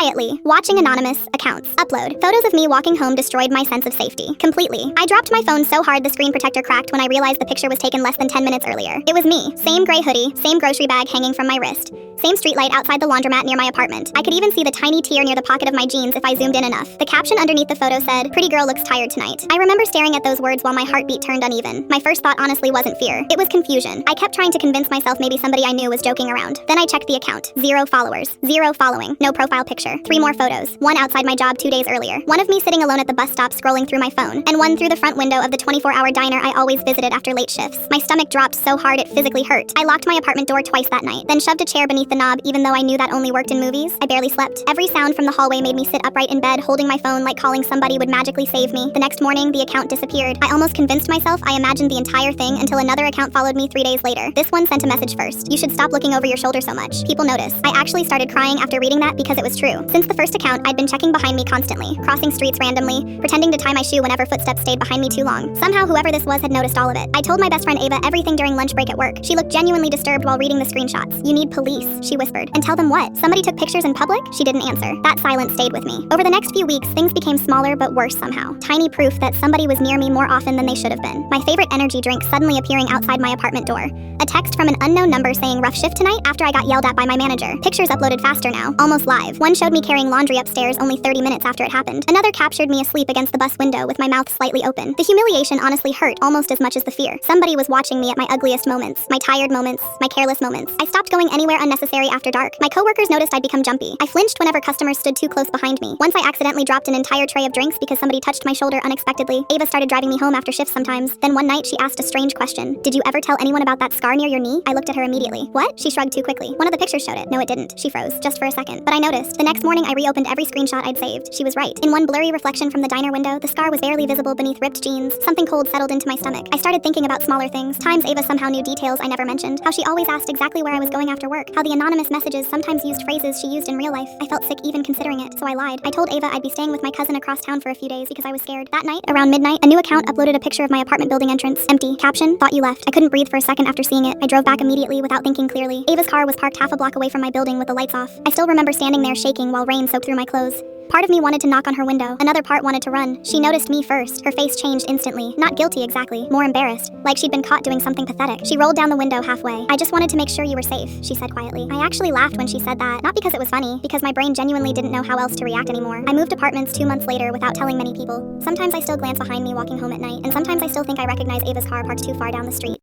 Quietly, watching anonymous accounts. Upload. Photos of me walking home destroyed my sense of safety. Completely. I dropped my phone so hard the screen protector cracked when I realized the picture was taken less than 10 minutes earlier. It was me. Same gray hoodie, same grocery bag hanging from my wrist. Same streetlight outside the laundromat near my apartment. I could even see the tiny tear near the pocket of my jeans if I zoomed in enough. The caption underneath the photo said, "Pretty girl looks tired tonight." I remember staring at those words while my heartbeat turned uneven. My first thought honestly wasn't fear. It was confusion. I kept trying to convince myself maybe somebody I knew was joking around. Then I checked the account. 0 followers. 0 following. No profile picture. 3 more photos. One outside my job 2 days earlier. One of me sitting alone at the bus stop scrolling through my phone. And one through the front window of the 24-hour diner I always visited after late shifts. My stomach dropped so hard it physically hurt. I locked my apartment door twice that night, then shoved a chair beneath the knob even though I knew that only worked in movies. I barely slept. Every sound from the hallway made me sit upright in bed, holding my phone like calling somebody would magically save me. The next morning, the account disappeared. I almost convinced myself I imagined the entire thing until another account followed me 3 days later. This one sent a message first. "You should stop looking over your shoulder so much. People notice." I actually started crying after reading that because it was true. Since the first account, I'd been checking behind me constantly, crossing streets randomly, pretending to tie my shoe whenever footsteps stayed behind me too long. Somehow, whoever this was had noticed all of it. I told my best friend Ava everything during lunch break at work. She looked genuinely disturbed while reading the screenshots. "You need police," she whispered. "And tell them what? Somebody took pictures in public?" She didn't answer. That silence stayed with me. Over the next few weeks, things became smaller but worse somehow. Tiny proof that somebody was near me more often than they should have been. My favorite energy drink suddenly appearing outside my apartment door. A text from an unknown number saying rough shift tonight after I got yelled at by my manager. Pictures uploaded faster now, almost live. One showed me carrying laundry upstairs only 30 minutes after it happened. Another captured me asleep against the bus window with my mouth slightly open. The humiliation honestly hurt almost as much as the fear. Somebody was watching me at my ugliest moments, my tired moments, my careless moments. I stopped going anywhere unnecessary after dark. My coworkers noticed I'd become jumpy. I flinched whenever customers stood too close behind me. Once I accidentally dropped an entire tray of drinks because somebody touched my shoulder unexpectedly. Ava started driving me home after shifts sometimes. Then one night she asked a strange question. "Did you ever tell anyone about that scar near your knee?" I looked at her immediately. "What?" She shrugged too quickly. "One of the pictures showed it." "No, it didn't." She froze, just for a second. But I noticed. The next morning I reopened every screenshot I'd saved. She was right. In one blurry reflection from the diner window, the scar was barely visible beneath ripped jeans. Something cold settled into my stomach. I started thinking about smaller things. Times Ava somehow knew details I never mentioned. How she always asked exactly where I was going after work. How the anonymous messages sometimes used phrases she used in real life. I felt sick even considering it, so I lied. I told Ava I'd be staying with my cousin across town for a few days because I was scared. That night, around midnight, a new account uploaded a picture of my apartment building entrance. Empty. Caption, "Thought you left." I couldn't breathe for a second after seeing it. I drove back immediately without thinking clearly. Ava's car was parked half a block away from my building with the lights off. I still remember standing there shaking while rain soaked through my clothes. Part of me wanted to knock on her window. Another part wanted to run. She noticed me first. Her face changed instantly. Not guilty exactly. More embarrassed. Like she'd been caught doing something pathetic. She rolled down the window halfway. "I just wanted to make sure you were safe," she said quietly. I actually laughed when she said that. Not because it was funny, because my brain genuinely didn't know how else to react anymore. I moved apartments 2 months later without telling many people. Sometimes I still glance behind me walking home at night, and sometimes I still think I recognize Ava's car parked too far down the street.